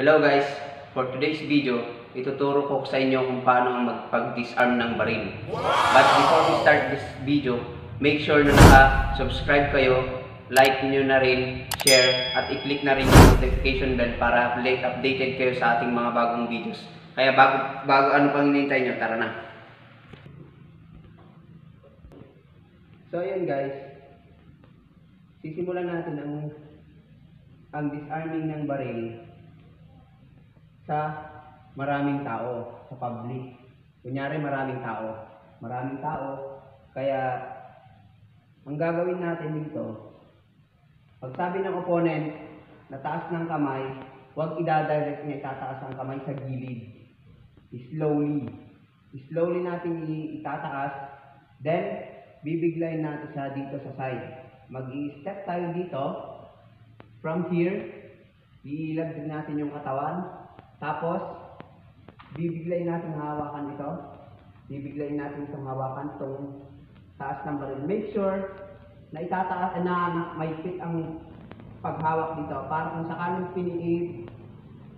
Hello guys, for today's video, ituturo ko sa inyo kung paano magpag-disarm ng baril. But before we start this video, make sure na naka-subscribe kayo, like nyo na rin, share, at i-click na rin yung notification bell para updated kayo sa ating mga bagong videos. Kaya bago ano pang hinihintay nyo, tara na. So ayun guys, sisimulan natin ang disarming ng baril sa maraming tao, sa public. Kunyari maraming tao, kaya ang gagawin natin dito, pag sabi ng opponent na taas ng kamay, huwag idadirect niya itataas ang kamay sa gilid. Slowly natin itataas, then bibiglayin natin siya dito sa side. Mag-i-step tayo dito, from here, iilag din natin yung katawan. Tapos, bibiglayin natin hawakan ito. Bibiglayin natin itong hawakan, itong taas ng baril. Make sure na itataas na may fit ang paghawak dito. Para kung sakaling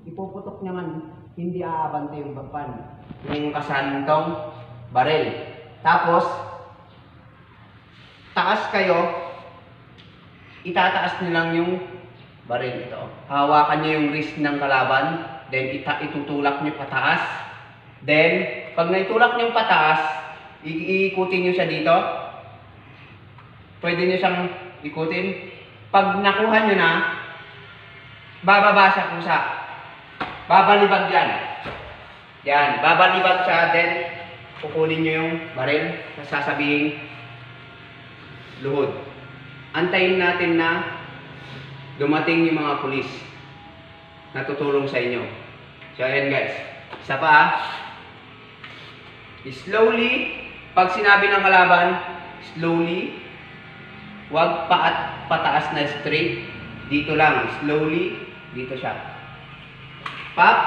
ipuputok naman, hindi aabante yung bapan. Yung kasan itong baril. Tapos, taas kayo, itataas nyo lang yung baril ito. Hawakan nyo yung wrist ng kalaban. Then, itutulak nyo pataas. Then, pag naitulak nyo pataas, iikutin nyo siya dito. Pwede nyo siyang ikutin. Pag nakuha nyo na, bababa siya kusa. Babalibag yan. Yan, babalibag siya. Then, kukunin nyo yung baril. Sasabihin, luhod. Antayin natin na dumating yung mga pulis na tutulong sa inyo. So, ayan guys. Isa pa. Slowly, pag sinabi ng kalaban, slowly, huwag pataas na straight. Dito lang. Slowly, dito siya. Pop,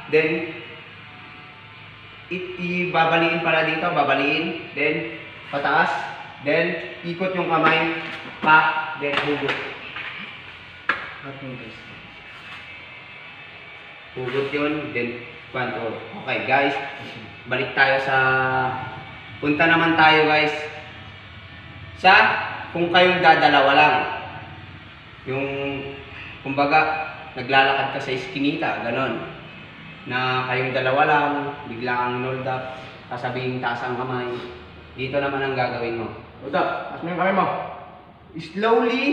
then, ibabaliin pala dito, babaliin, then, pataas, then, ikot yung kamay, pop, then, hugot. Hugot yun, then kwanto. Okay guys, balik tayo punta naman tayo guys sa kung kayong dadalawa lang. Yung, kumbaga, naglalakad ka sa iskinita, ganon. Na kayong dalawa lang, bigla kang hold up, sasabihin taas ang kamay. Dito naman ang gagawin mo. Hold up, taas mo yung kamay mo. Slowly,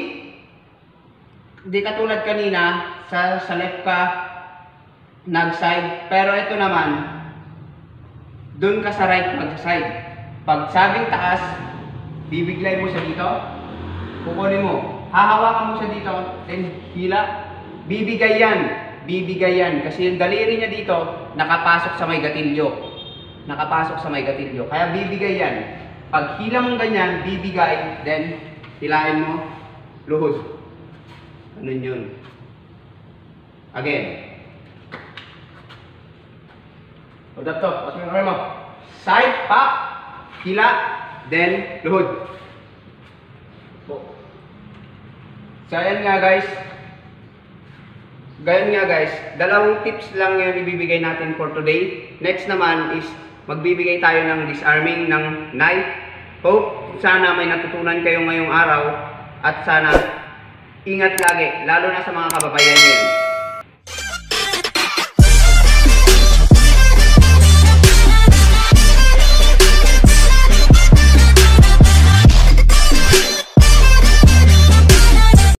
hindi katulad kanina, sa left ka, nag-side, pero ito naman, dun ka sa right mag-side. Pag sabing taas, bibiglay mo siya dito, kukunin mo, hahawakan mo siya dito, then hila, bibigay yan, kasi yung daliri niya dito, nakapasok sa may gatilyo. Kaya bibigay yan. Pag hila mong ganyan, bibigay, then hilain mo, luhod. Ganun yun. Again. Hold up to, taas mo yung kamay mo. Side, pop, hila, then luhod. So ayan nga guys. Dalawang tips lang yung ibibigay natin for today. Next naman is magbibigay tayo ng disarming ng knife. Hope sana may natutunan kayo ngayong araw at sana ingat lagi, lalo na sa mga kababayan nyo.